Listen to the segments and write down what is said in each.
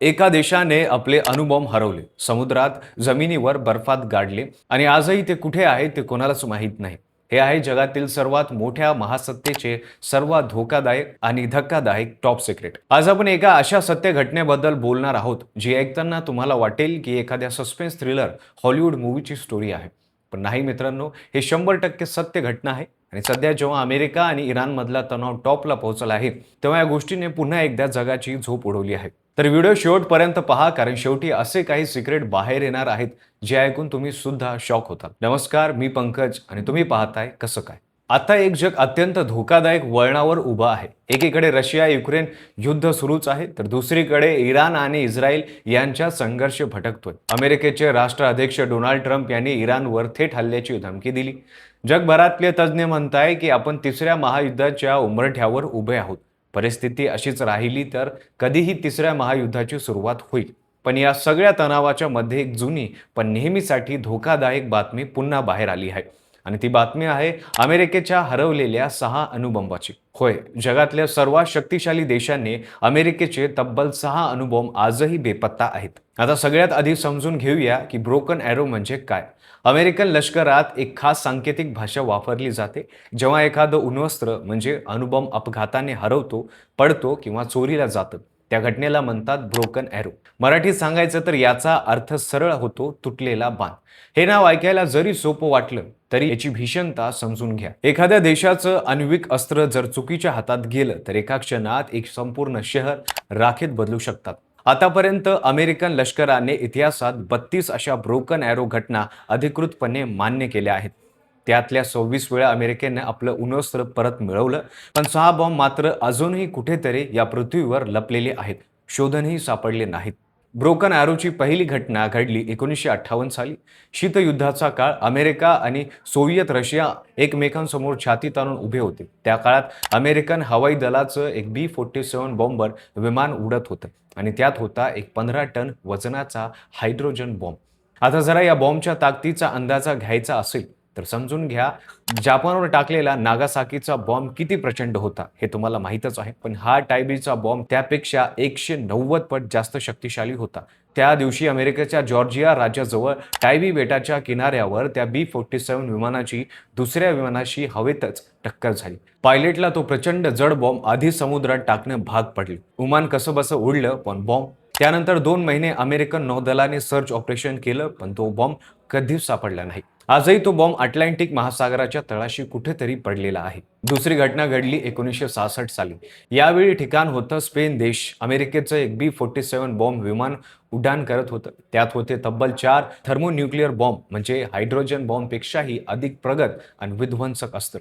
एका देशाने आपले अणुबॉम्ब हरवले, समुद्रात, जमिनीवर बर्फात गाडले आणि आजही ते कुठे आहे ते कोणालाच माहीत नाही. हे आहे जगातील सर्वात मोठ्या महासत्तेचे सर्वात धोकादायक आणि धक्कादायक टॉप सिक्रेट. आज आपण एका अशा सत्य घटनेबद्दल बोलणार आहोत, जी ऐकताना तुम्हाला वाटेल की एखाद्या सस्पेन्स थ्रिलर हॉलिवूड मूवीची स्टोरी आहे. पण नाही मित्रांनो, हे 100% सत्य घटना आहे. आणि सध्या जेव्हा अमेरिका आणि इराणमधला तणाव टॉपला पोहोचला आहे, तेव्हा या गोष्टीने पुन्हा एकदा जगाची झोप उडवली आहे. तर व्हिडिओ शेवटपर्यंत पहा, कारण शेवटी असे काही सिक्रेट बाहेर येणार आहेत जे ऐकून तुम्ही सुद्धा शॉक होताल. नमस्कार, मी पंकज आणि तुम्ही पाहताय कसं काय. आता एक जग अत्यंत धोकादायक वळणावर उभं आहे. एकीकडे रशिया युक्रेन युद्ध सुरूच आहे, तर दुसरीकडे इराण आणि इस्रायल यांच्यात संघर्ष भटकतोय. अमेरिकेचे राष्ट्राध्यक्ष डोनाल्ड ट्रम्प यांनी इराणवर थेट हल्ल्याची धमकी दिली. जगभरातले तज्ज्ञ म्हणताय की आपण तिसऱ्या महायुद्धाच्या उंबरठ्यावर उभे आहोत. परिस्थिती अशीच राहिली तर कधीही तिसऱ्या महायुद्धाची सुरुवात होईल. पण या सगळ्या तणावाच्या मध्ये एक जुनी पण नेहमीसाठी धोकादायक बातमी पुन्हा बाहेर आली आहे. आणि ती बातमी आहे अमेरिकेच्या हरवलेल्या 6 अणुबॉम्बाची. होय, जगातल्या सर्वात शक्तिशाली देशांनी अमेरिकेचे तब्बल 6 अणुबॉम्ब आजही बेपत्ता आहेत. आता सगळ्यात आधी समजून घेऊया की ब्रोकन एरो म्हणजे काय. अमेरिकन लष्करात एक खास सांकेतिक भाषा वापरली जाते जेव्हा एखादं अण्वस्त्र म्हणजे अणुबॉम्ब अपघाताने हरवतो, पडतो किंवा चोरीला जातं. त्या घटनेला म्हणतात ब्रोकन एरो. मराठीत सांगायचं तर याचा अर्थ सरळ होतो तुटलेला बाण. हे नाव ऐकायला जरी सोपं वाटलं तरी याची भीषणता समजून घ्या. एखाद्या देशाचं आण्विक अस्त्र जर चुकीच्या हातात गेलं तर एका क्षणात एक संपूर्ण शहर राखेत बदलू शकतात. आतापर्यंत अमेरिकन लष्कराने इतिहासात 32 अशा ब्रोकन एरो घटना अधिकृतपणे मान्य केल्या आहेत. त्यातल्या 26 वेळा अमेरिकेने आपलं अण्वस्त्र परत मिळवलं, पण 6 बॉम्ब मात्र अजूनही कुठेतरी या पृथ्वीवर लपलेले आहेत, शोधनही सापडले नाहीत. ब्रोकन एरोची पहिली घटना घडली 1958 साली. शीतयुद्धाचा काळ. अमेरिका आणि सोव्हिएत रशिया एकमेकांसमोर छाती ताणून उभे होते. त्या काळात अमेरिकन हवाई दलाचं एक B-47 बॉम्बर विमान उडत होतं आणि त्यात होता एक 15 टन वजनाचा हायड्रोजन बॉम्ब. आता जरा या बॉम्बच्या ताकदीचा अंदाजा घ्यायचा असेल तर समजून घ्या, जपानवर टाकलेला नागासाकीचा बॉम्ब किती प्रचंड होता हे तुम्हाला माहीतच आहे. पण हा टायबीचा बॉम्ब त्यापेक्षा 190 पट जास्त शक्तिशाली होता. त्या दिवशी अमेरिकेच्या जॉर्जिया राज्याजवळ टायबी बेटाच्या किनाऱ्यावर त्या B-47 विमानाची दुसऱ्या विमानाशी हवेतच टक्कर झाली. पायलटला तो प्रचंड जड बॉम्ब आधी समुद्रात टाकणं भाग पडले. विमान कसंबसं उडलं, पण बॉम्ब. त्यानंतर 2 महिने अमेरिकन नौदलाने सर्च ऑपरेशन केलं, पण तो बॉम्ब कधीच सापडला नाही. आजही तो बॉम्ब अटलांटिक महासागराच्या तळाशी कुठेतरी पडलेला आहे. दुसरी घटना घडली 1966 साली. यावेळी ठिकाण होतं स्पेन देश. अमेरिकेचं एक B-47 बॉम्ब विमान उड्डाण करत होतं. त्यात होते तब्बल 4 थर्मोन्यूक्लिअर बॉम्ब म्हणजे हायड्रोजन बॉम्बपेक्षाही अधिक प्रगत आणि विध्वंसक अस्त्र.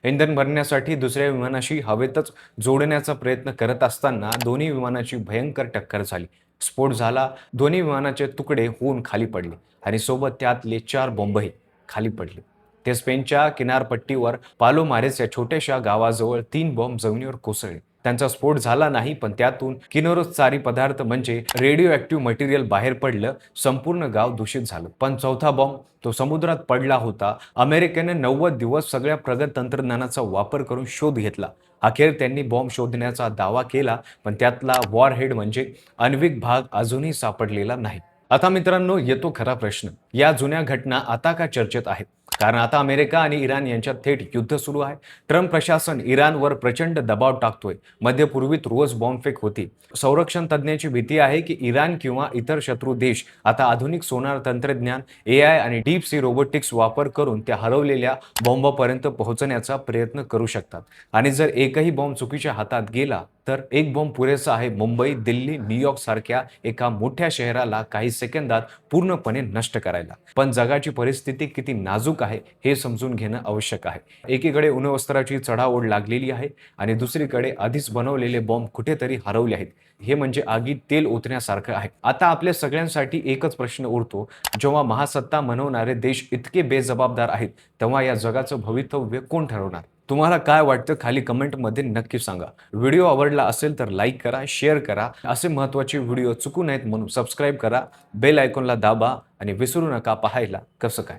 इंधन भरण्यासाठी दुसऱ्या विमानाशी हवेतच जोडण्याचा प्रयत्न करत असताना दोन्ही विमानाची भयंकर टक्कर झाली. स्फोट झाला. दोन्ही विमानाचे तुकडे होऊन खाली पडले आणि सोबत त्यातले 4 बॉम्बही खाली पडले. ते स्पेनच्या किनारपट्टीवर पालोमारेस या छोट्याशा गावाजवळ 3 बॉम्ब जमिनीवर कोसळले. त्यांचा स्फोट झाला नाही, पण त्यातून किरणोत्सारी पदार्थ म्हणजे रेडिओ ऍक्टिव्ह मटेरियल बाहेर पडलं. संपूर्ण गाव दूषित झालं. पण चौथा बॉम्ब तो समुद्रात पडला होता. अमेरिकेने 90 दिवस सगळ्या प्रगत तंत्रज्ञानाचा वापर करून शोध घेतला. अखेर त्यांनी बॉम्ब शोधण्याचा दावा केला, पण त्यातला वॉरहेड म्हणजे आण्विक भाग अजूनही सापडलेला नाही. आता मित्रांनो, येतो खरा प्रश्न. या जुन्या घटना आता का चर्चेत आहेत? कारण आता अमेरिका आणि इराण यांच्यात थेट युद्ध सुरू आहे. ट्रम्प प्रशासन इराणवर प्रचंड दबाव टाकतोय. मध्यपूर्वीत रोज बॉम्बफेक होती. संरक्षण तज्ज्ञांची भीती आहे की इराण किंवा इतर शत्रू देश आता आधुनिक सोनार तंत्रज्ञान, AI आणि डीप सी रोबोटिक्स वापर करून त्या हरवलेल्या बॉम्बापर्यंत पोहोचण्याचा प्रयत्न करू शकतात. आणि जर एकही बॉम्ब चुकीच्या हातात गेला तर एक बॉम्ब पुरेसा आहे मुंबई, दिल्ली, न्यूयॉर्क सारख्या एका मोठ्या शहराला काही सेकंदात पूर्णपणे नष्ट करायला. पण जगाची परिस्थिती किती नाजूक आहे हे समजून घेणं आवश्यक आहे. एकीकडे अण्वस्त्राची चढाओढ लागलेली आहे आणि दुसरीकडे आधीच बनवलेले बॉम्ब कुठेतरी हरवले आहेत. हे म्हणजे आगीत तेल ओतण्यासारखं आहे. आता आपल्या सगळ्यांसाठी एकच प्रश्न उरतो, जेव्हा महासत्ता म्हणवणारे देश इतके बेजबाबदार आहेत, तेव्हा या जगाचं भवितव्य कोण ठरवणार? तुम्हाला काय वाटतं खाली कमेंटमध्ये नक्की सांगा. व्हिडिओ आवडला असेल तर लाईक करा, शेअर करा. असे महत्त्वाचे व्हिडिओ चुकू नयेत म्हणून सबस्क्राईब करा, बेल आयकॉनला दाबा आणि विसरू नका पाहायला कसं काय.